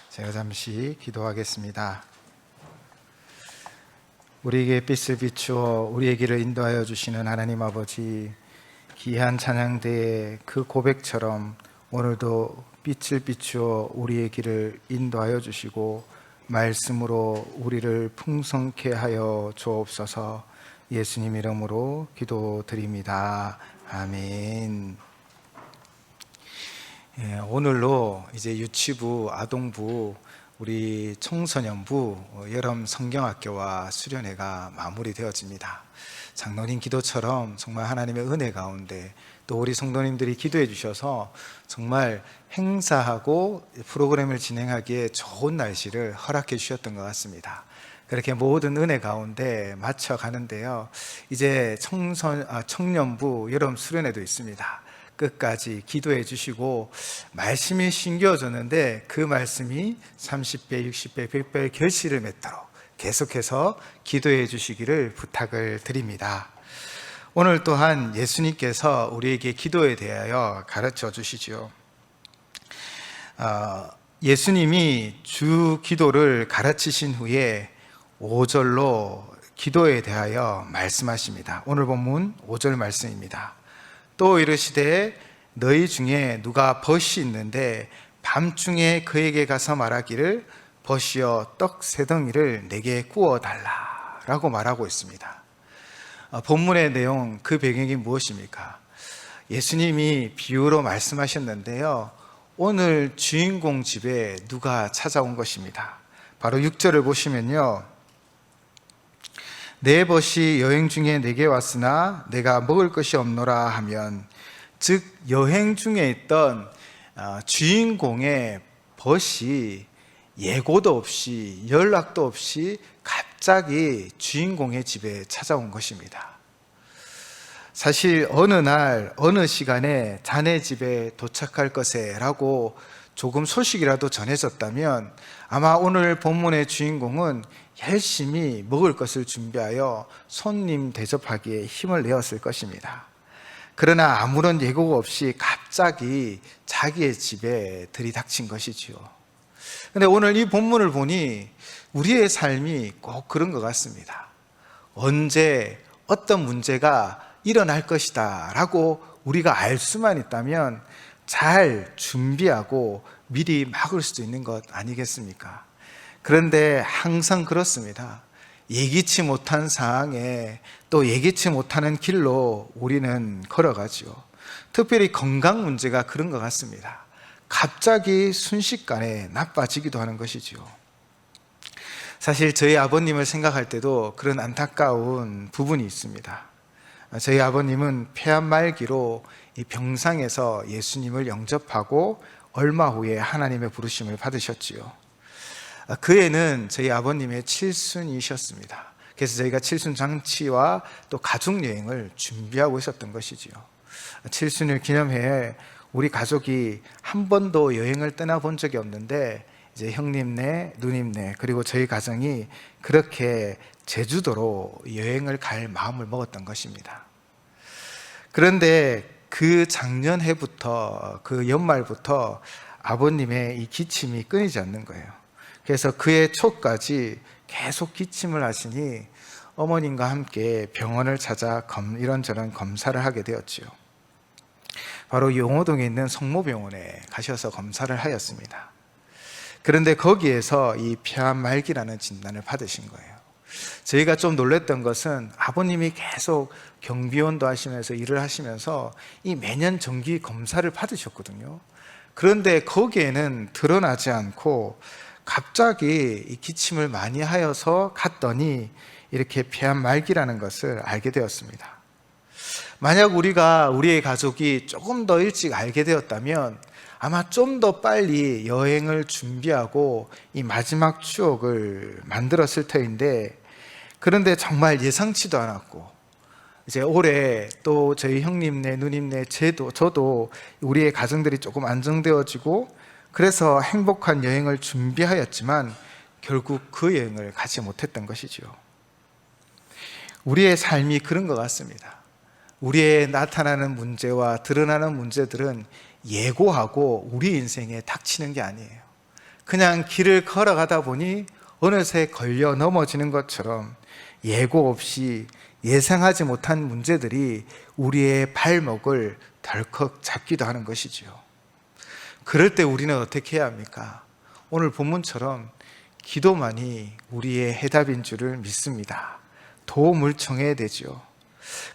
제가 잠시 기도하겠습니다. 우리에게 빛을 비추어 우리의 길을 인도하여 주시는 하나님 아버지, 귀한 찬양대의 그 고백처럼 오늘도 빛을 비추어 우리의 길을 인도하여 주시고 말씀으로 우리를 풍성케 하여 주옵소서. 예수님 이름으로 기도드립니다. 아멘. 오늘로 이제 유치부, 아동부, 우리 청소년부 여름 성경학교와 수련회가 마무리되어집니다. 장로님 기도처럼 정말 하나님의 은혜 가운데 또 우리 성도님들이 기도해 주셔서 정말 행사하고 프로그램을 진행하기에 좋은 날씨를 허락해 주셨던 것 같습니다. 그렇게 모든 은혜 가운데 맞춰 가는데요. 이제 청년부 여름 수련회도 있습니다. 끝까지 기도해 주시고 말씀이 신겨졌는데 그 말씀이 30배, 60배, 100배의 결실을 맺도록 계속해서 기도해 주시기를 부탁을 드립니다. 오늘 또한 예수님께서 우리에게 기도에 대하여 가르쳐 주시죠. 예수님이 주 기도를 가르치신 후에 5절로 기도에 대하여 말씀하십니다. 오늘 본문 5절 말씀입니다. 또 이르시되 너희 중에 누가 벗이 있는데 밤중에 그에게 가서 말하기를 벗이여 떡 세 덩이를 내게 구워 달라라고 말하고 있습니다. 본문의 내용, 그 배경이 무엇입니까? 예수님이 비유로 말씀하셨는데요, 오늘 주인공 집에 누가 찾아온 것입니다. 바로 6절을 보시면요, 내 벗이 여행 중에 내게 왔으나 내가 먹을 것이 없노라 하면, 즉 여행 중에 있던 주인공의 벗이 예고도 없이 연락도 없이 갑자기 주인공의 집에 찾아온 것입니다. 사실 어느 날 어느 시간에 자네 집에 도착할 것에라고 조금 소식이라도 전해졌다면 아마 오늘 본문의 주인공은 열심히 먹을 것을 준비하여 손님 대접하기에 힘을 내었을 것입니다. 그러나 아무런 예고가 없이 갑자기 자기의 집에 들이닥친 것이지요. 그런데 오늘 이 본문을 보니 우리의 삶이 꼭 그런 것 같습니다. 언제 어떤 문제가 일어날 것이다 라고 우리가 알 수만 있다면 잘 준비하고 미리 막을 수도 있는 것 아니겠습니까? 그런데 항상 그렇습니다. 예기치 못한 상황에 또 예기치 못하는 길로 우리는 걸어가죠. 특별히 건강 문제가 그런 것 같습니다. 갑자기 순식간에 나빠지기도 하는 것이죠. 사실 저희 아버님을 생각할 때도 그런 안타까운 부분이 있습니다. 저희 아버님은 폐암 말기로 이 병상에서 예수님을 영접하고 얼마 후에 하나님의 부르심을 받으셨지요. 그 해는 저희 아버님의 칠순이셨습니다. 그래서 저희가 칠순 장치와 또 가족 여행을 준비하고 있었던 것이지요. 칠순을 기념해 우리 가족이 한 번도 여행을 떠나본 적이 없는데 이제 형님네, 누님네 그리고 저희 가정이 그렇게 제주도로 여행을 갈 마음을 먹었던 것입니다. 그런데 그 작년 해부터, 그 연말부터 아버님의 이 기침이 끊이지 않는 거예요. 그래서 그해 초까지 계속 기침을 하시니 어머님과 함께 병원을 찾아 이런저런 검사를 하게 되었지요. 바로 용호동에 있는 성모병원에 가셔서 검사를 하였습니다. 그런데 거기에서 이 폐암 말기라는 진단을 받으신 거예요. 저희가 좀 놀랐던 것은 아버님이 계속 경비원도 하시면서 일을 하시면서 이 매년 정기 검사를 받으셨거든요. 그런데 거기에는 드러나지 않고 갑자기 이 기침을 많이 하여서 갔더니 이렇게 폐암 말기라는 것을 알게 되었습니다. 만약 우리의 가족이 조금 더 일찍 알게 되었다면 아마 좀 더 빨리 여행을 준비하고 이 마지막 추억을 만들었을 터인데, 그런데 정말 예상치도 않았고 이제 올해 또 저희 형님네, 누님네, 저도 우리의 가정들이 조금 안정되어지고 그래서 행복한 여행을 준비하였지만 결국 그 여행을 가지 못했던 것이죠. 우리의 삶이 그런 것 같습니다. 우리의 나타나는 문제와 드러나는 문제들은 예고하고 우리 인생에 닥치는 게 아니에요. 그냥 길을 걸어가다 보니 어느새 걸려 넘어지는 것처럼 예고 없이 예상하지 못한 문제들이 우리의 발목을 덜컥 잡기도 하는 것이지요. 그럴 때 우리는 어떻게 해야 합니까? 오늘 본문처럼 기도만이 우리의 해답인 줄을 믿습니다. 도움을 청해야 되죠.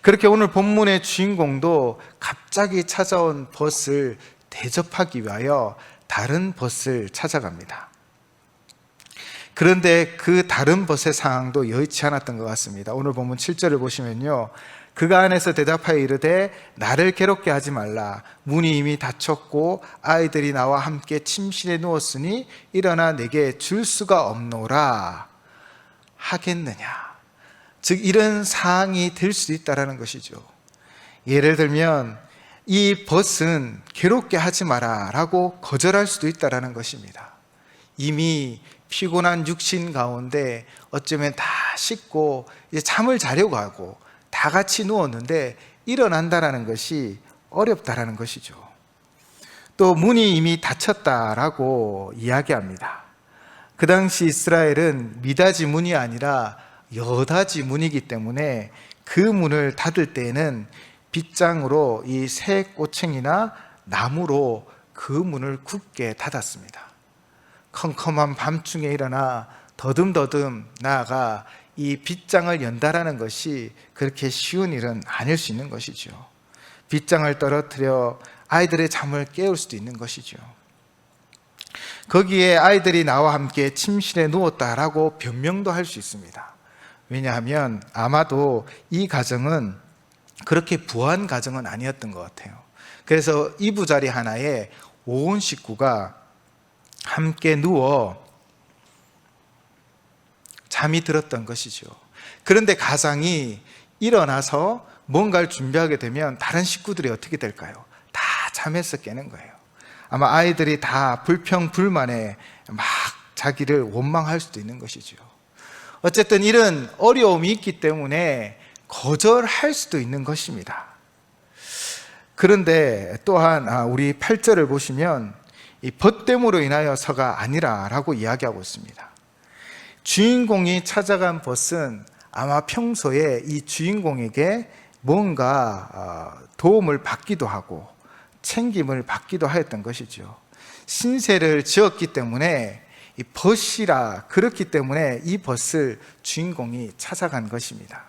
그렇게 오늘 본문의 주인공도 갑자기 찾아온 벗을 대접하기 위하여 다른 벗을 찾아갑니다. 그런데 그 다른 벗의 상황도 여의치 않았던 것 같습니다. 오늘 본문 7절을 보시면요, 그가 안에서 대답하여 이르되 나를 괴롭게 하지 말라. 문이 이미 닫혔고 아이들이 나와 함께 침실에 누웠으니 일어나 내게 줄 수가 없노라 하겠느냐. 즉 이런 상황이 될 수도 있다는 것이죠. 예를 들면 이 벗은 괴롭게 하지 마라 라고 거절할 수도 있다는 것입니다. 이미 피곤한 육신 가운데 어쩌면 다 씻고 이제 잠을 자려고 하고 다 같이 누웠는데 일어난다라는 것이 어렵다라는 것이죠. 또 문이 이미 닫혔다라고 이야기합니다. 그 당시 이스라엘은 미닫이 문이 아니라 여닫이 문이기 때문에 그 문을 닫을 때에는 빗장으로 이 새 꼬챙이나 나무로 그 문을 굳게 닫았습니다. 컴컴한 밤중에 일어나 더듬더듬 나아가 이 빗장을 연다라는 것이 그렇게 쉬운 일은 아닐 수 있는 것이죠. 빗장을 떨어뜨려 아이들의 잠을 깨울 수도 있는 것이죠. 거기에 아이들이 나와 함께 침실에 누웠다라고 변명도 할 수 있습니다. 왜냐하면 아마도 이 가정은 그렇게 부한 가정은 아니었던 것 같아요. 그래서 이부자리 하나에 온 식구가 함께 누워 잠이 들었던 것이죠. 그런데 가장이 일어나서 뭔가를 준비하게 되면 다른 식구들이 어떻게 될까요? 다 잠에서 깨는 거예요. 아마 아이들이 다 불평불만에 막 자기를 원망할 수도 있는 것이죠. 어쨌든 이런 어려움이 있기 때문에 거절할 수도 있는 것입니다. 그런데 또한 우리 8절을 보시면 이 벗됨으로 인하여서가 아니라라고 이야기하고 있습니다. 주인공이 찾아간 벗은 아마 평소에 이 주인공에게 뭔가 도움을 받기도 하고 챙김을 받기도 하였던 것이죠. 신세를 지었기 때문에 이 벗이라 그렇기 때문에 이 벗을 주인공이 찾아간 것입니다.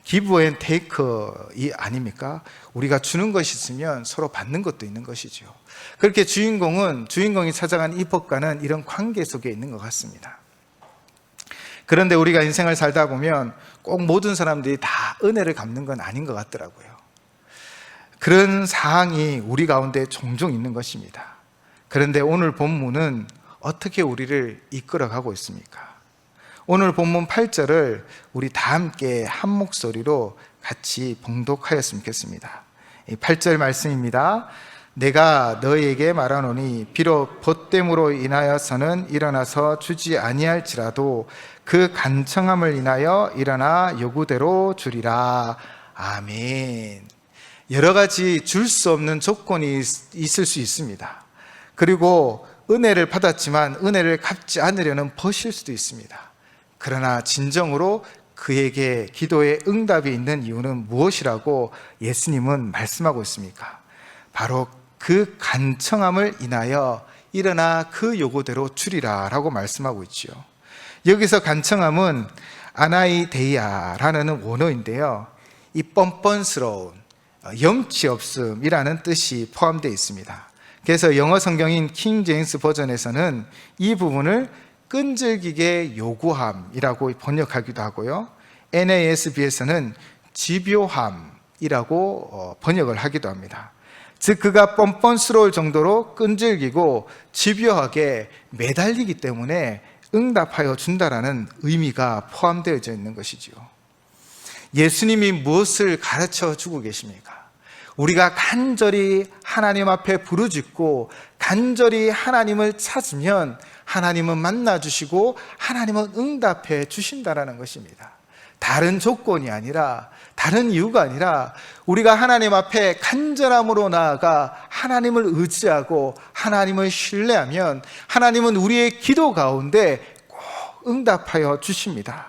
기브 앤 테이크이 아닙니까? 우리가 주는 것이 있으면 서로 받는 것도 있는 것이죠. 그렇게 주인공이 찾아간 이 벗과는 이런 관계 속에 있는 것 같습니다. 그런데 우리가 인생을 살다 보면 꼭 모든 사람들이 다 은혜를 갚는 건 아닌 것 같더라고요. 그런 사항이 우리 가운데 종종 있는 것입니다. 그런데 오늘 본문은 어떻게 우리를 이끌어가고 있습니까? 오늘 본문 8절을 우리 다 함께 한 목소리로 같이 봉독하였으면 좋겠습니다. 8절 말씀입니다. 내가 너희에게 말하노니 비록 벗됨으로 인하여서는 일어나서 주지 아니할지라도 그 간청함을 인하여 일어나 요구대로 주리라. 아멘. 여러 가지 줄 수 없는 조건이 있을 수 있습니다. 그리고 은혜를 받았지만 은혜를 갚지 않으려는 벗일 수도 있습니다. 그러나 진정으로 그에게 기도의 응답이 있는 이유는 무엇이라고 예수님은 말씀하고 있습니까? 바로 그 간청함을 인하여 일어나 그 요구대로 주리라 라고 말씀하고 있죠. 여기서 간청함은 아나이데이아라는 원어인데요, 이 뻔뻔스러운, 염치 없음이라는 뜻이 포함되어 있습니다. 그래서 영어 성경인 킹 제임스 버전에서는 이 부분을 끈질기게 요구함이라고 번역하기도 하고요, NASB에서는 집요함이라고 번역을 하기도 합니다. 즉 그가 뻔뻔스러울 정도로 끈질기고 집요하게 매달리기 때문에 응답하여 준다라는 의미가 포함되어 있는 것이지요. 예수님이 무엇을 가르쳐 주고 계십니까? 우리가 간절히 하나님 앞에 부르짖고 간절히 하나님을 찾으면 하나님은 만나주시고 하나님은 응답해 주신다라는 것입니다. 다른 조건이 아니라, 다른 이유가 아니라 우리가 하나님 앞에 간절함으로 나아가 하나님을 의지하고 하나님을 신뢰하면 하나님은 우리의 기도 가운데 꼭 응답하여 주십니다.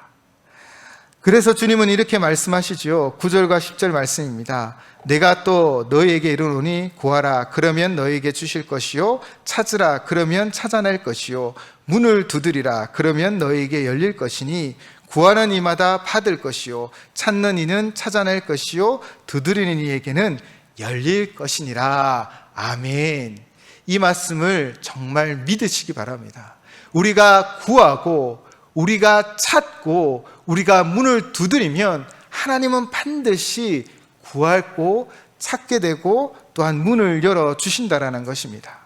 그래서 주님은 이렇게 말씀하시지요. 9절과 10절 말씀입니다. 내가 또 너희에게 이르노니 구하라 그러면 너희에게 주실 것이요 찾으라 그러면 찾아낼 것이요 문을 두드리라 그러면 너희에게 열릴 것이니 구하는 이마다 받을 것이요 찾는 이는 찾아낼 것이요 두드리는 이에게는 열릴 것이니라. 아멘. 이 말씀을 정말 믿으시기 바랍니다. 우리가 구하고 우리가 찾고 우리가 문을 두드리면 하나님은 반드시 구하고 찾게 되고 또한 문을 열어주신다라는 것입니다.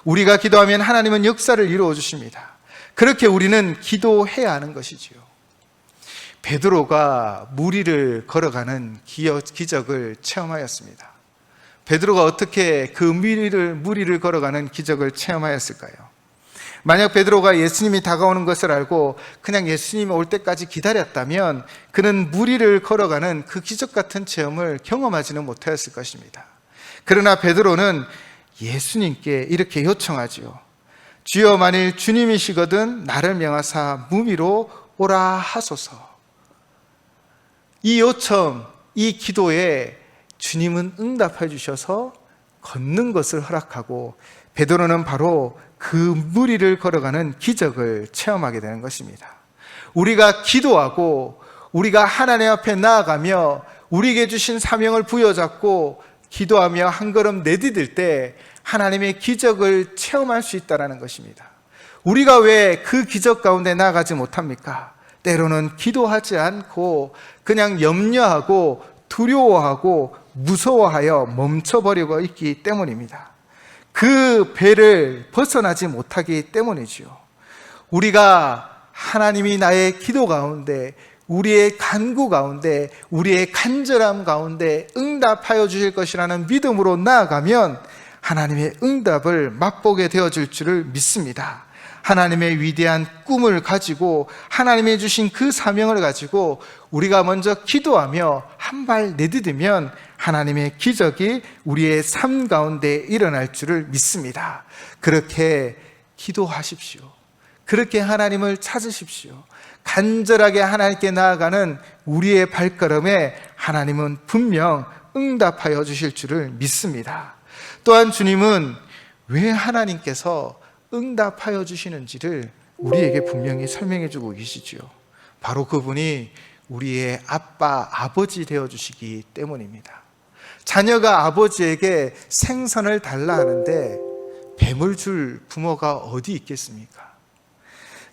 우리가 기도하면 하나님은 역사를 이루어 주십니다. 그렇게 우리는 기도해야 하는 것이지요. 베드로가 물 위를 걸어가는 기적을 체험하였습니다. 베드로가 어떻게 그 물 위를 걸어가는 기적을 체험하였을까요? 만약 베드로가 예수님이 다가오는 것을 알고 그냥 예수님이 올 때까지 기다렸다면 그는 물 위를 걸어가는 그 기적 같은 체험을 경험하지는 못하였을 것입니다. 그러나 베드로는 예수님께 이렇게 요청하지요. 주여 만일 주님이시거든 나를 명하사 물 위로 오라 하소서. 이 요청, 이 기도에 주님은 응답해 주셔서 걷는 것을 허락하고 베드로는 바로 그 물 위를 걸어가는 기적을 체험하게 되는 것입니다. 우리가 기도하고 우리가 하나님 앞에 나아가며 우리에게 주신 사명을 부여잡고 기도하며 한 걸음 내디딜 때 하나님의 기적을 체험할 수 있다는 것입니다. 우리가 왜 그 기적 가운데 나아가지 못합니까? 때로는 기도하지 않고 그냥 염려하고 두려워하고 무서워하여 멈춰버리고 있기 때문입니다. 그 배를 벗어나지 못하기 때문이지요. 우리가 하나님이 나의 기도 가운데 우리의 간구 가운데 우리의 간절함 가운데 응답하여 주실 것이라는 믿음으로 나아가면 하나님의 응답을 맛보게 되어질 줄을 믿습니다. 하나님의 위대한 꿈을 가지고 하나님이 주신 그 사명을 가지고 우리가 먼저 기도하며 한 발 내디디면 하나님의 기적이 우리의 삶 가운데 일어날 줄을 믿습니다. 그렇게 기도하십시오. 그렇게 하나님을 찾으십시오. 간절하게 하나님께 나아가는 우리의 발걸음에 하나님은 분명 응답하여 주실 줄을 믿습니다. 또한 주님은 왜 하나님께서 응답하여 주시는지를 우리에게 분명히 설명해 주고 계시지요. 바로 그분이 우리의 아빠, 아버지 되어 주시기 때문입니다. 자녀가 아버지에게 생선을 달라 하는데 뱀을 줄 부모가 어디 있겠습니까?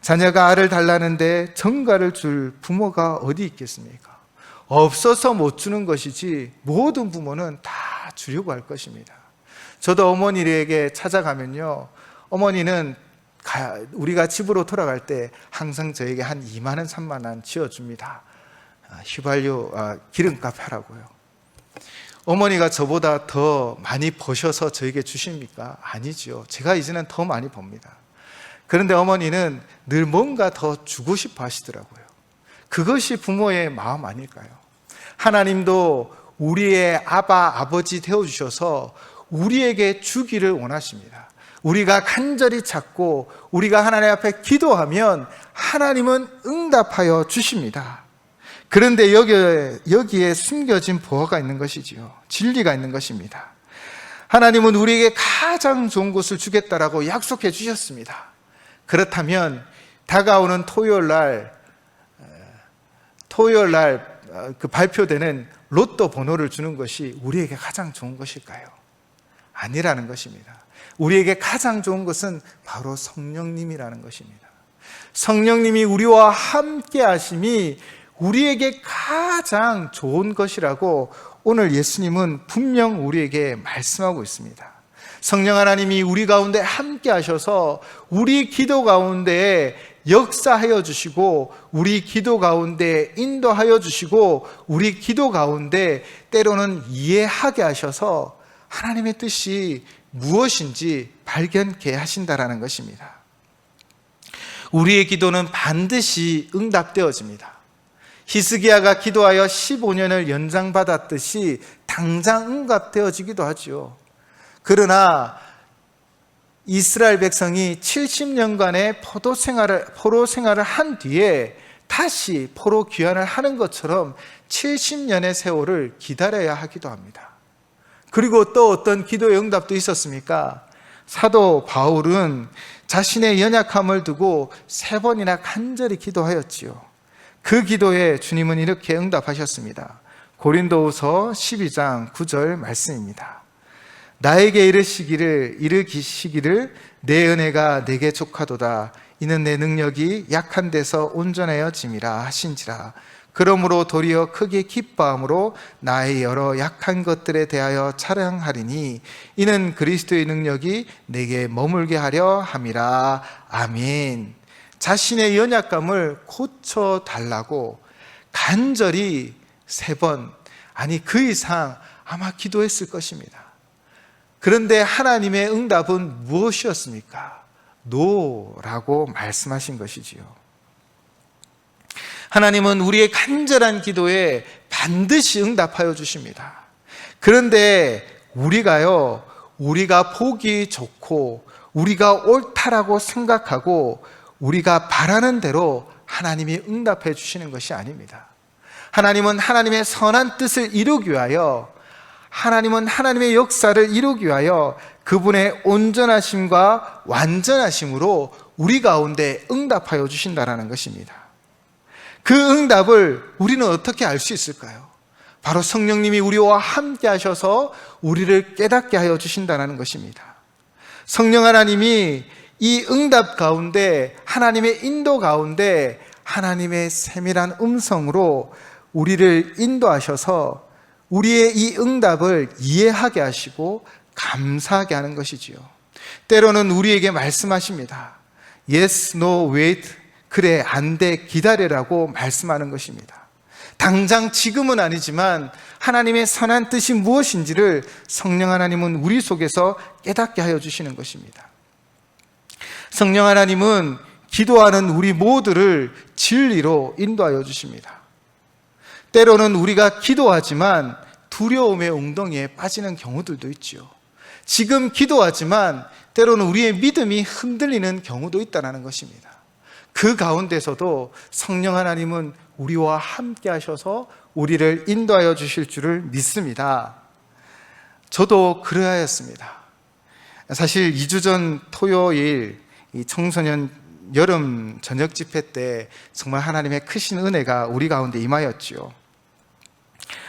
자녀가 알을 달라는데 정갈을 줄 부모가 어디 있겠습니까? 없어서 못 주는 것이지 모든 부모는 다 주려고 할 것입니다. 저도 어머니에게 찾아가면요, 어머니는 우리가 집으로 돌아갈 때 항상 저에게 한 2만 원, 3만 원 지어줍니다. 휘발유, 기름값 하라고요. 어머니가 저보다 더 많이 버셔서 저에게 주십니까? 아니죠. 제가 이제는 더 많이 법니다. 그런데 어머니는 늘 뭔가 더 주고 싶어 하시더라고요. 그것이 부모의 마음 아닐까요? 하나님도 우리의 아버지 되어주셔서 우리에게 주기를 원하십니다. 우리가 간절히 찾고 우리가 하나님 앞에 기도하면 하나님은 응답하여 주십니다. 그런데 여기에 숨겨진 보화가 있는 것이지요. 진리가 있는 것입니다. 하나님은 우리에게 가장 좋은 것을 주겠다라고 약속해 주셨습니다. 그렇다면 다가오는 토요일 날 그 발표되는 로또 번호를 주는 것이 우리에게 가장 좋은 것일까요? 아니라는 것입니다. 우리에게 가장 좋은 것은 바로 성령님이라는 것입니다. 성령님이 우리와 함께 하심이 우리에게 가장 좋은 것이라고 오늘 예수님은 분명 우리에게 말씀하고 있습니다. 성령 하나님이 우리 가운데 함께 하셔서 우리 기도 가운데 역사하여 주시고 우리 기도 가운데 인도하여 주시고 우리 기도 가운데 때로는 이해하게 하셔서 하나님의 뜻이 무엇인지 발견케 하신다라는 것입니다. 우리의 기도는 반드시 응답되어집니다. 히스기야가 기도하여 15년을 연장받았듯이 당장 응답되어지기도 하죠. 그러나 이스라엘 백성이 70년간의 포로 생활을 한 뒤에 다시 포로 귀환을 하는 것처럼 70년의 세월을 기다려야 하기도 합니다. 그리고 또 어떤 기도의 응답도 있었습니까? 사도 바울은 자신의 연약함을 두고 3번이나 간절히 기도하였지요. 그 기도에 주님은 이렇게 응답하셨습니다. 고린도후서 12장 9절 말씀입니다. 나에게 이르시기를 내 은혜가 내게 족하도다. 이는 내 능력이 약한 데서 온전하여짐이라 하신지라. 그러므로 도리어 크게 기뻐함으로 나의 여러 약한 것들에 대하여 자랑하리니 이는 그리스도의 능력이 내게 머물게 하려 함이라. 아멘. 자신의 연약감을 고쳐달라고 간절히 3번, 아니 그 이상 아마 기도했을 것입니다. 그런데 하나님의 응답은 무엇이었습니까? 노라고 말씀하신 것이지요. 하나님은 우리의 간절한 기도에 반드시 응답하여 주십니다. 그런데 우리가 보기 좋고 우리가 옳다라고 생각하고 우리가 바라는 대로 하나님이 응답해 주시는 것이 아닙니다. 하나님은 하나님의 선한 뜻을 이루기 위하여, 하나님은 하나님의 역사를 이루기 위하여 그분의 온전하심과 완전하심으로 우리 가운데 응답하여 주신다는 것입니다. 그 응답을 우리는 어떻게 알 수 있을까요? 바로 성령님이 우리와 함께 하셔서 우리를 깨닫게 하여 주신다는 것입니다. 성령 하나님이 이 응답 가운데, 하나님의 인도 가운데 하나님의 세밀한 음성으로 우리를 인도하셔서 우리의 이 응답을 이해하게 하시고 감사하게 하는 것이지요. 때로는 우리에게 말씀하십니다. Yes, no, wait. 그래, 안 돼, 기다려라고 말씀하는 것입니다. 당장 지금은 아니지만 하나님의 선한 뜻이 무엇인지를 성령 하나님은 우리 속에서 깨닫게 하여 주시는 것입니다. 성령 하나님은 기도하는 우리 모두를 진리로 인도하여 주십니다. 때로는 우리가 기도하지만 두려움의 웅덩이에 빠지는 경우들도 있지요. 지금 기도하지만 때로는 우리의 믿음이 흔들리는 경우도 있다는 것입니다. 그 가운데서도 성령 하나님은 우리와 함께 하셔서 우리를 인도하여 주실 줄을 믿습니다. 저도 그러하였습니다. 사실 2주 전 토요일 이 청소년 여름 저녁 집회 때 정말 하나님의 크신 은혜가 우리 가운데 임하였지요.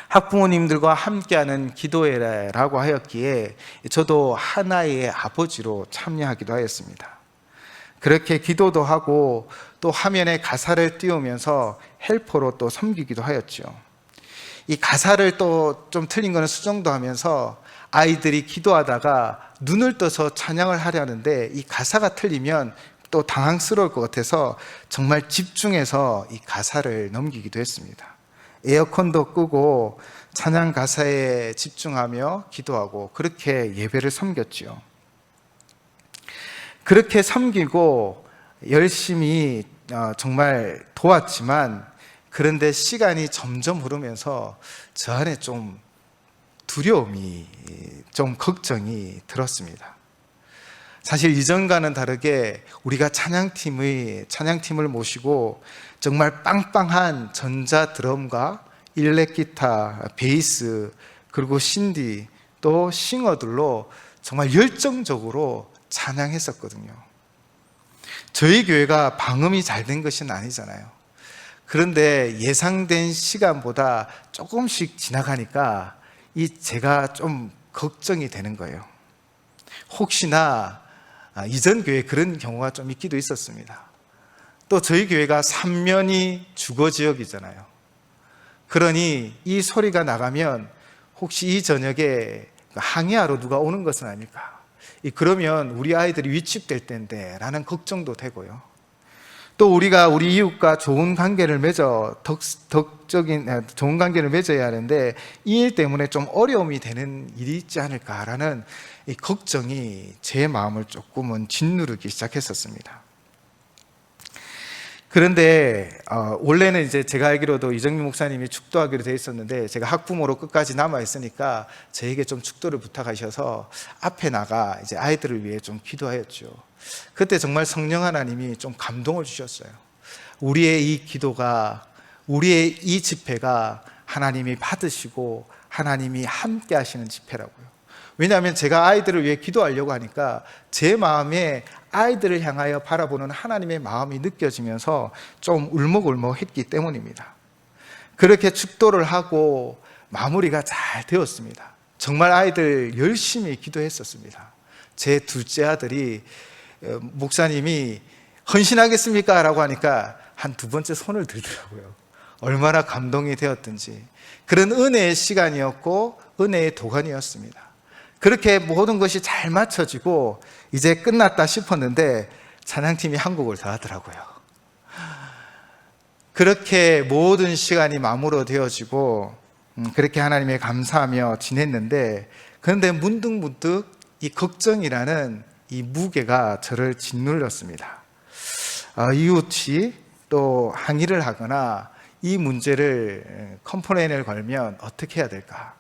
학부모님들과 함께하는 기도회라고 하였기에 저도 하나의 아버지로 참여하기도 하였습니다. 그렇게 기도도 하고 또 화면에 가사를 띄우면서 헬퍼로 또 섬기기도 하였죠. 이 가사를 또 좀 틀린 거는 수정도 하면서 아이들이 기도하다가 눈을 떠서 찬양을 하려는데 이 가사가 틀리면 또 당황스러울 것 같아서 정말 집중해서 이 가사를 넘기기도 했습니다. 에어컨도 끄고 찬양 가사에 집중하며 기도하고 그렇게 예배를 섬겼지요. 그렇게 섬기고 열심히 정말 도왔지만 그런데 시간이 점점 흐르면서 저 안에 좀 두려움이, 좀 걱정이 들었습니다. 사실 이전과는 다르게 우리가 찬양팀을 모시고 정말 빵빵한 전자 드럼과 일렉 기타, 베이스, 그리고 신디, 또 싱어들로 정말 열정적으로 찬양했었거든요. 저희 교회가 방음이 잘 된 것은 아니잖아요. 그런데 예상된 시간보다 조금씩 지나가니까 제가 좀 걱정이 되는 거예요. 혹시나 이전 교회에 그런 경우가 좀 있기도 있었습니다. 또 저희 교회가 3면이 주거 지역이잖아요. 그러니 이 소리가 나가면 혹시 이 저녁에 항해하러 누가 오는 것은 아닐까? 그러면 우리 아이들이 위축될 텐데 라는 걱정도 되고요. 또 우리가 우리 이웃과 좋은 관계를 좋은 관계를 맺어야 하는데 이 일 때문에 좀 어려움이 되는 일이 있지 않을까라는 이 걱정이 제 마음을 조금은 짓누르기 시작했었습니다. 그런데 원래는 이제 제가 알기로도 이정민 목사님이 축도하기로 돼 있었는데 제가 학부모로 끝까지 남아 있으니까 저에게 좀 축도를 부탁하셔서 앞에 나가 이제 아이들을 위해 좀 기도하였죠. 그때 정말 성령 하나님이 좀 감동을 주셨어요. 우리의 이 기도가, 우리의 이 집회가 하나님이 받으시고 하나님이 함께 하시는 집회라고요. 왜냐하면 제가 아이들을 위해 기도하려고 하니까 제 마음에 아이들을 향하여 바라보는 하나님의 마음이 느껴지면서 좀 울먹울먹했기 때문입니다. 그렇게 축도를 하고 마무리가 잘 되었습니다. 정말 아이들 열심히 기도했었습니다. 제 둘째 아들이 목사님이 헌신하겠습니까? 라고 하니까 한 두 번째 손을 들더라고요. 얼마나 감동이 되었든지. 그런 은혜의 시간이었고 은혜의 도가니였습니다. 그렇게 모든 것이 잘 맞춰지고 이제 끝났다 싶었는데 찬양팀이 한 곡을 더 하더라고요. 그렇게 모든 시간이 마무로 되어지고 그렇게 하나님에 감사하며 지냈는데, 그런데 문득문득 이 걱정이라는 이 무게가 저를 짓눌렀습니다. 이웃이 또 항의를 하거나 이 문제를 컴플레인을 걸면 어떻게 해야 될까?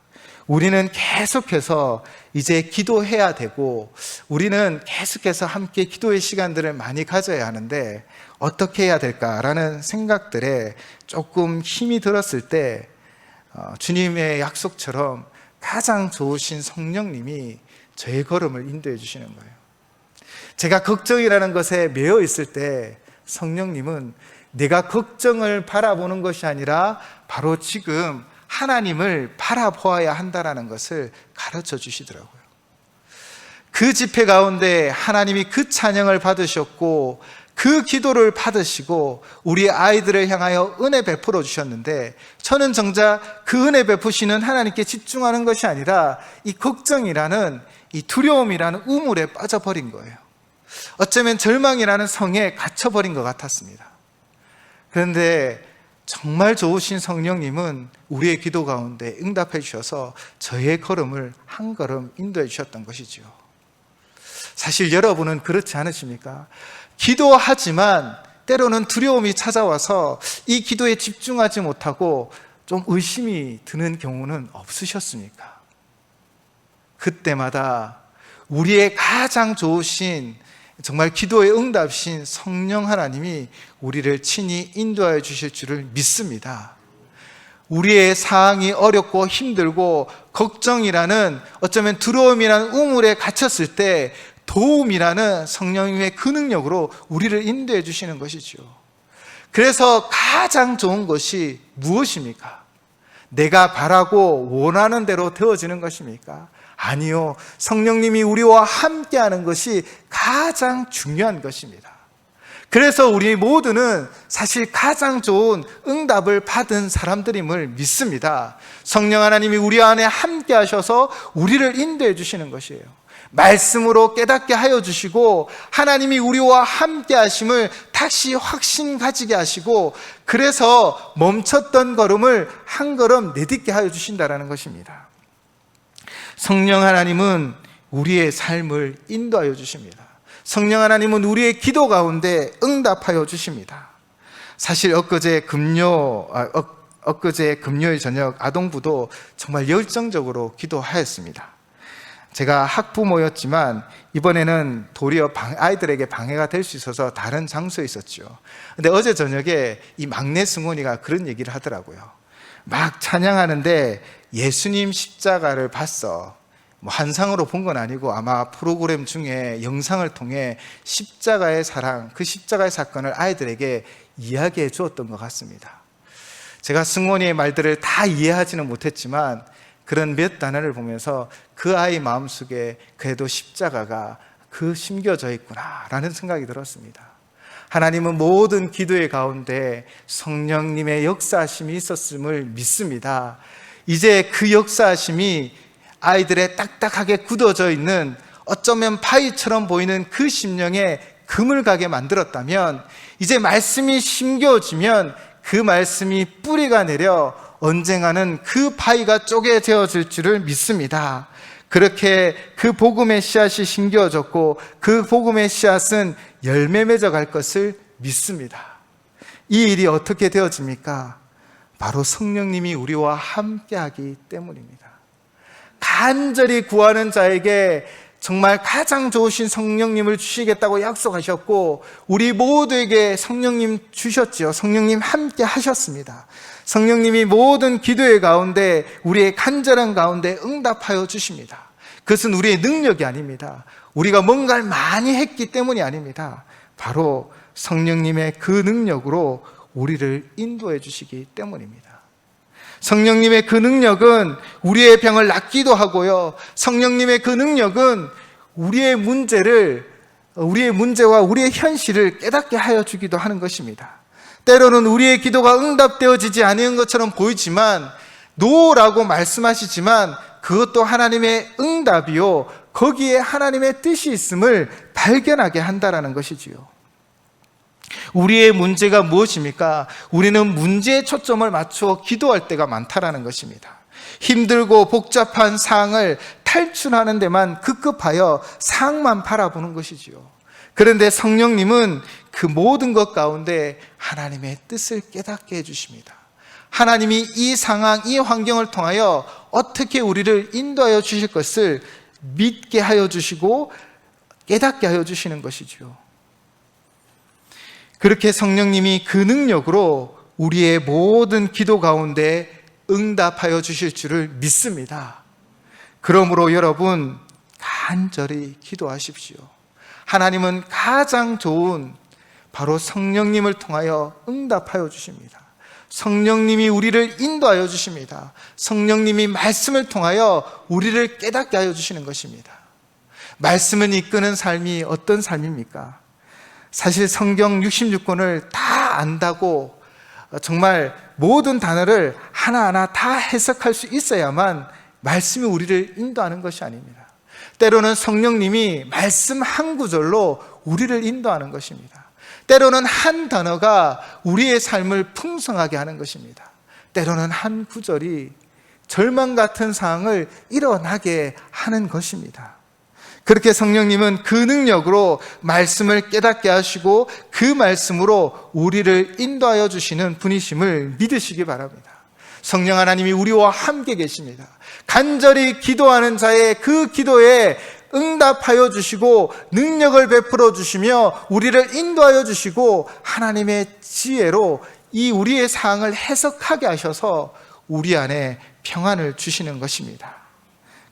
우리는 계속해서 이제 기도해야 되고 우리는 계속해서 함께 기도의 시간들을 많이 가져야 하는데 어떻게 해야 될까라는 생각들에 조금 힘이 들었을 때 주님의 약속처럼 가장 좋으신 성령님이 저의 걸음을 인도해 주시는 거예요. 제가 걱정이라는 것에 매여 있을 때 성령님은 내가 걱정을 바라보는 것이 아니라 바로 지금 하나님을 바라보아야 한다는 것을 가르쳐 주시더라고요. 그 집회 가운데 하나님이 그 찬양을 받으셨고 그 기도를 받으시고 우리 아이들을 향하여 은혜 베풀어 주셨는데, 저는 정작 그 은혜 베푸시는 하나님께 집중하는 것이 아니라 이 걱정이라는 이 두려움이라는 우물에 빠져버린 거예요. 어쩌면 절망이라는 성에 갇혀버린 것 같았습니다. 그런데 정말 좋으신 성령님은 우리의 기도 가운데 응답해 주셔서 저의 걸음을 한 걸음 인도해 주셨던 것이죠. 사실 여러분은 그렇지 않으십니까? 기도하지만 때로는 두려움이 찾아와서 이 기도에 집중하지 못하고 좀 의심이 드는 경우는 없으셨습니까? 그때마다 우리의 가장 좋으신 정말 기도의 응답이신 성령 하나님이 우리를 친히 인도하여 주실 줄을 믿습니다. 우리의 상황이 어렵고 힘들고 걱정이라는 어쩌면 두려움이라는 우물에 갇혔을 때 도움이라는 성령님의 그 능력으로 우리를 인도해 주시는 것이죠. 그래서 가장 좋은 것이 무엇입니까? 내가 바라고 원하는 대로 되어지는 것입니까? 아니요. 성령님이 우리와 함께하는 것이 가장 중요한 것입니다. 그래서 우리 모두는 사실 가장 좋은 응답을 받은 사람들임을 믿습니다. 성령 하나님이 우리 안에 함께 하셔서 우리를 인도해 주시는 것이에요. 말씀으로 깨닫게 하여 주시고 하나님이 우리와 함께 하심을 다시 확신 가지게 하시고, 그래서 멈췄던 걸음을 한 걸음 내딛게 하여 주신다는 것입니다. 성령 하나님은 우리의 삶을 인도하여 주십니다. 성령 하나님은 우리의 기도 가운데 응답하여 주십니다. 사실 엊그제 금요일 저녁 아동부도 정말 열정적으로 기도하였습니다. 제가 학부모였지만 이번에는 도리어 아이들에게 방해가 될 수 있어서 다른 장소에 있었죠. 근데 어제 저녁에 이 막내 승훈이가 그런 얘기를 하더라고요. 막 찬양하는데 예수님 십자가를 봤어. 환상으로 본 건 아니고 아마 프로그램 중에 영상을 통해 십자가의 사랑, 그 십자가의 사건을 아이들에게 이야기해 주었던 것 같습니다. 제가 승원이의 말들을 다 이해하지는 못했지만 그런 몇 단어를 보면서 그 아이 마음속에 그래도 십자가가 심겨져 있구나라는 생각이 들었습니다. 하나님은 모든 기도의 가운데 성령님의 역사하심이 있었음을 믿습니다. 이제 그 역사하심이 아이들의 딱딱하게 굳어져 있는 어쩌면 바위처럼 보이는 그 심령에 금을 가게 만들었다면, 이제 말씀이 심겨지면 그 말씀이 뿌리가 내려 언젠가는 그 바위가 쪼개져질 줄을 믿습니다. 그렇게 그 복음의 씨앗이 심겨졌고 그 복음의 씨앗은 열매 맺어 갈 것을 믿습니다. 이 일이 어떻게 되어집니까? 바로 성령님이 우리와 함께하기 때문입니다. 간절히 구하는 자에게 정말 가장 좋으신 성령님을 주시겠다고 약속하셨고, 우리 모두에게 성령님 주셨지요. 성령님 함께 하셨습니다. 성령님이 모든 기도의 가운데, 우리의 간절한 가운데 응답하여 주십니다. 그것은 우리의 능력이 아닙니다. 우리가 뭔가를 많이 했기 때문이 아닙니다. 바로 성령님의 그 능력으로 우리를 인도해 주시기 때문입니다. 성령님의 그 능력은 우리의 병을 낫기도 하고요, 성령님의 그 능력은 우리의 문제와 우리의 현실을 깨닫게 하여 주기도 하는 것입니다. 때로는 우리의 기도가 응답되어지지 않은 것처럼 보이지만, 노라고 말씀하시지만 그것도 하나님의 응답이요, 거기에 하나님의 뜻이 있음을 발견하게 한다라는 것이지요. 우리의 문제가 무엇입니까? 우리는 문제에 초점을 맞춰 기도할 때가 많다라는 것입니다. 힘들고 복잡한 상황을 탈출하는 데만 급급하여 상황만 바라보는 것이지요. 그런데 성령님은 그 모든 것 가운데 하나님의 뜻을 깨닫게 해주십니다. 하나님이 이 상황, 이 환경을 통하여 어떻게 우리를 인도하여 주실 것을 믿게 하여 주시고 깨닫게 하여 주시는 것이죠. 그렇게 성령님이 그 능력으로 우리의 모든 기도 가운데 응답하여 주실 줄을 믿습니다. 그러므로 여러분, 간절히 기도하십시오. 하나님은 가장 좋은 바로 성령님을 통하여 응답하여 주십니다. 성령님이 우리를 인도하여 주십니다. 성령님이 말씀을 통하여 우리를 깨닫게 하여 주시는 것입니다. 말씀을 이끄는 삶이 어떤 삶입니까? 사실 성경 66권을 다 안다고 정말 모든 단어를 하나하나 다 해석할 수 있어야만 말씀이 우리를 인도하는 것이 아닙니다. 때로는 성령님이 말씀 한 구절로 우리를 인도하는 것입니다. 때로는 한 단어가 우리의 삶을 풍성하게 하는 것입니다. 때로는 한 구절이 절망 같은 상황을 일어나게 하는 것입니다. 그렇게 성령님은 그 능력으로 말씀을 깨닫게 하시고 그 말씀으로 우리를 인도하여 주시는 분이심을 믿으시기 바랍니다. 성령 하나님이 우리와 함께 계십니다. 간절히 기도하는 자의 그 기도에 응답하여 주시고 능력을 베풀어 주시며 우리를 인도하여 주시고 하나님의 지혜로 이 우리의 상황을 해석하게 하셔서 우리 안에 평안을 주시는 것입니다.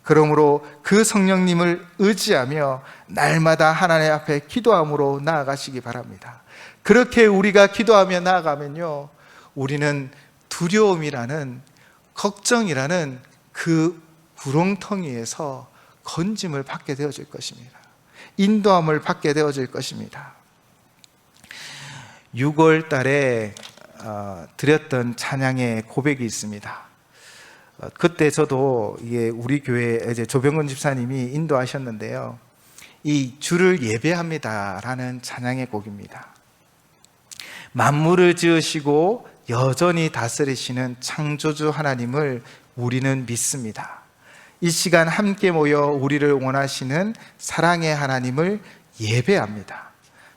그러므로 그 성령님을 의지하며 날마다 하나님 앞에 기도함으로 나아가시기 바랍니다. 그렇게 우리가 기도하며 나아가면요, 우리는 두려움이라는, 걱정이라는 그 구렁텅이에서 건짐을 받게 되어질 것입니다. 인도함을 받게 되어질 것입니다. 6월 달에 드렸던 찬양의 고백이 있습니다. 그때 저도 우리 교회 이제 조병근 집사님이 인도하셨는데요, 이 주를 예배합니다라는 찬양의 곡입니다. 만물을 지으시고 여전히 다스리시는 창조주 하나님을 우리는 믿습니다. 이 시간 함께 모여 우리를 원하시는 사랑의 하나님을 예배합니다.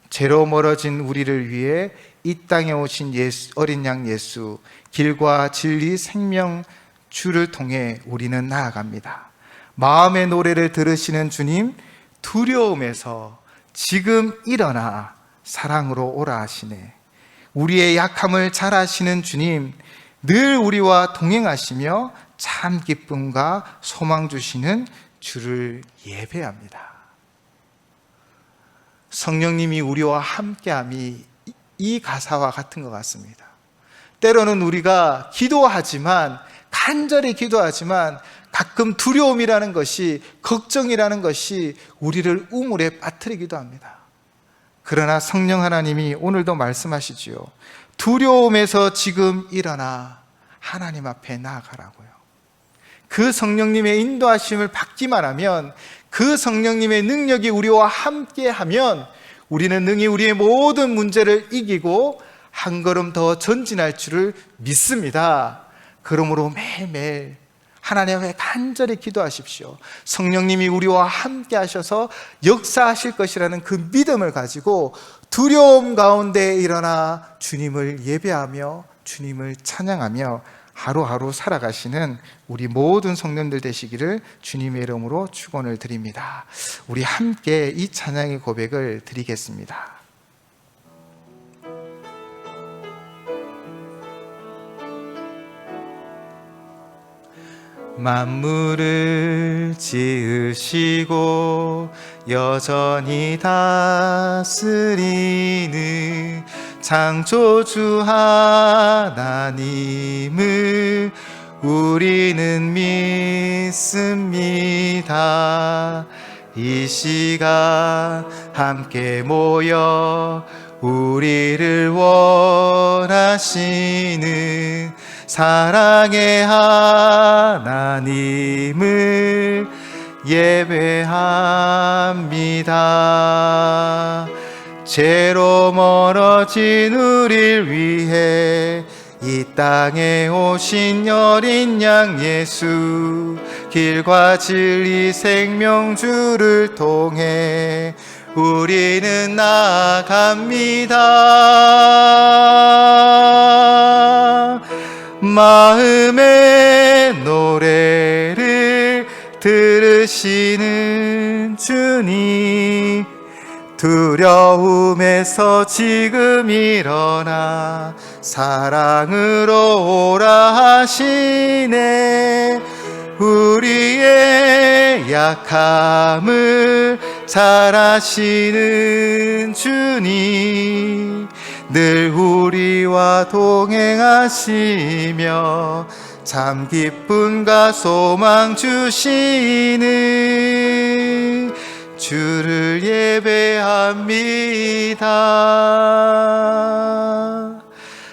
죄로 멀어진 우리를 위해 이 땅에 오신 어린 양 예수, 길과 진리, 생명 주를 통해 우리는 나아갑니다. 마음의 노래를 들으시는 주님, 두려움에서 지금 일어나 사랑으로 오라 하시네. 우리의 약함을 잘 아시는 주님, 늘 우리와 동행하시며 참 기쁨과 소망 주시는 주를 예배합니다. 성령님이 우리와 함께함이 이 가사와 같은 것 같습니다. 때로는 우리가 기도하지만, 간절히 기도하지만 가끔 두려움이라는 것이, 걱정이라는 것이 우리를 우물에 빠뜨리기도 합니다. 그러나 성령 하나님이 오늘도 말씀하시지요. 두려움에서 지금 일어나 하나님 앞에 나아가라고요. 그 성령님의 인도하심을 받기만 하면, 그 성령님의 능력이 우리와 함께하면 우리는 능히 우리의 모든 문제를 이기고 한 걸음 더 전진할 줄을 믿습니다. 그러므로 매일매일 하나님 앞에 간절히 기도하십시오. 성령님이 우리와 함께 하셔서 역사하실 것이라는 그 믿음을 가지고 두려움 가운데 일어나 주님을 예배하며 주님을 찬양하며 하루하루 살아가시는 우리 모든 성도님들 되시기를 주님의 이름으로 축원을 드립니다. 우리 함께 이 찬양의 고백을 드리겠습니다. 만물을 지으시고 여전히 다스리는 창조주 하나님을 우리는 믿습니다. 이 시간 함께 모여 우리를 원하시는 사랑의 하나님을 예배합니다. 죄로 멀어진 우리를 위해 이 땅에 오신 어린 양 예수, 길과 진리 생명주를 통해 우리는 나아갑니다. 마음의 노래를 들으시는 주님, 두려움에서 지금 일어나 사랑으로 오라 하시네. 우리의 약함을 잘 아시는 주님, 늘 우리와 동행하시며 참 기쁨과 소망 주시는 주를 예배합니다.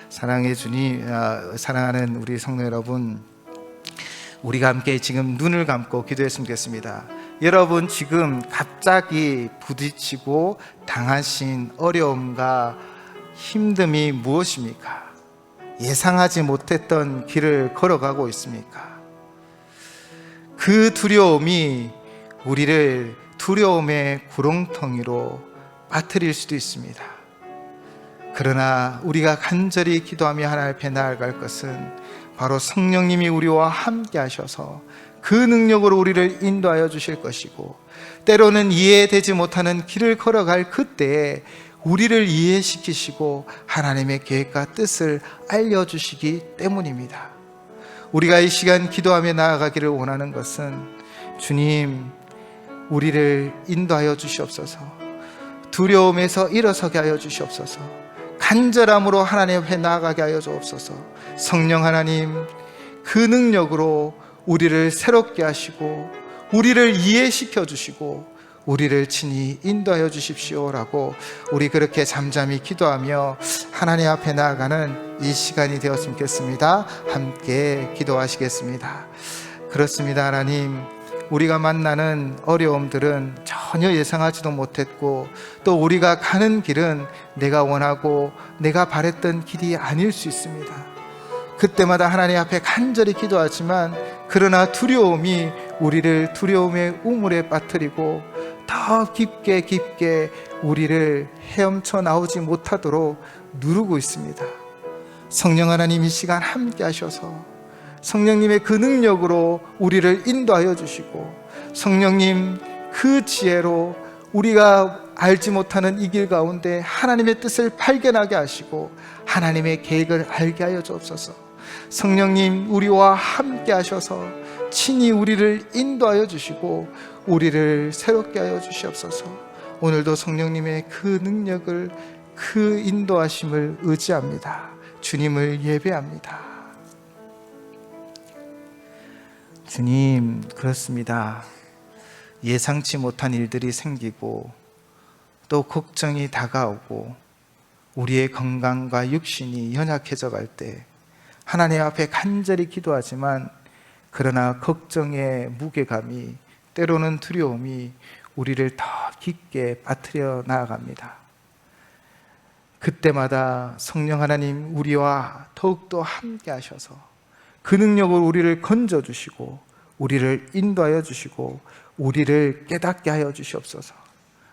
사랑의 주님, 사랑하는 우리 성도 여러분, 우리가 함께 지금 눈을 감고 기도했으면 좋겠습니다. 여러분, 지금 갑자기 부딪히고 당하신 어려움과 힘듦이 무엇입니까? 예상하지 못했던 길을 걸어가고 있습니까? 그 두려움이 우리를 두려움의 구렁텅이로 빠뜨릴 수도 있습니다. 그러나 우리가 간절히 기도하며 하나님 앞에 나아갈 것은 바로 성령님이 우리와 함께 하셔서 그 능력으로 우리를 인도하여 주실 것이고, 때로는 이해되지 못하는 길을 걸어갈 그때에 우리를 이해시키시고 하나님의 계획과 뜻을 알려주시기 때문입니다. 우리가 이 시간 기도하며 나아가기를 원하는 것은, 주님, 우리를 인도하여 주시옵소서. 두려움에서 일어서게 하여 주시옵소서. 간절함으로 하나님 앞에 나아가게 하여 주옵소서. 성령 하나님, 그 능력으로 우리를 새롭게 하시고 우리를 이해시켜 주시고 우리를 친히 인도하여 주십시오라고 우리 그렇게 잠잠히 기도하며 하나님 앞에 나아가는 이 시간이 되었으면 좋겠습니다. 함께 기도하시겠습니다. 그렇습니다. 하나님, 우리가 만나는 어려움들은 전혀 예상하지도 못했고, 또 우리가 가는 길은 내가 원하고 내가 바랬던 길이 아닐 수 있습니다. 그때마다 하나님 앞에 간절히 기도하지만, 그러나 두려움이 우리를 두려움의 우물에 빠뜨리고 더 깊게 깊게 우리를 헤엄쳐 나오지 못하도록 누르고 있습니다. 성령 하나님, 이 시간 함께 하셔서 성령님의 그 능력으로 우리를 인도하여 주시고, 성령님 그 지혜로 우리가 알지 못하는 이 길 가운데 하나님의 뜻을 발견하게 하시고 하나님의 계획을 알게 하여 주옵소서. 성령님, 우리와 함께 하셔서 친히 우리를 인도하여 주시고 우리를 새롭게 하여 주시옵소서. 오늘도 성령님의 그 능력을, 그 인도하심을 의지합니다. 주님을 예배합니다. 주님, 그렇습니다. 예상치 못한 일들이 생기고 또 걱정이 다가오고 우리의 건강과 육신이 연약해져 갈 때 하나님 앞에 간절히 기도하지만, 그러나 걱정의 무게감이, 때로는 두려움이 우리를 더 깊게 빠뜨려 나아갑니다. 그때마다 성령 하나님, 우리와 더욱더 함께 하셔서 그 능력으로 우리를 건져주시고 우리를 인도하여 주시고 우리를 깨닫게 하여 주시옵소서.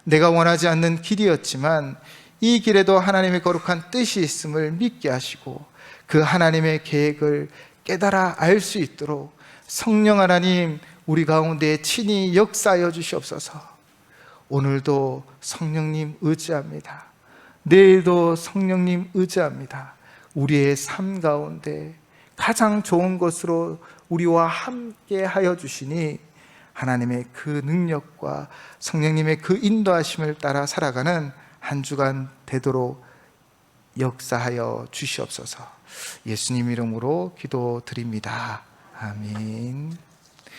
내가 원하지 않는 길이었지만 이 길에도 하나님의 거룩한 뜻이 있음을 믿게 하시고 그 하나님의 계획을 깨달아 알 수 있도록 성령 하나님 우리 가운데 친히 역사하여 주시옵소서. 오늘도 성령님 의지합니다. 내일도 성령님 의지합니다. 우리의 삶 가운데 가장 좋은 것으로 우리와 함께 하여 주시니 하나님의 그 능력과 성령님의 그 인도하심을 따라 살아가는 한 주간 되도록 역사하여 주시옵소서. 예수님 이름으로 기도드립니다. 아멘.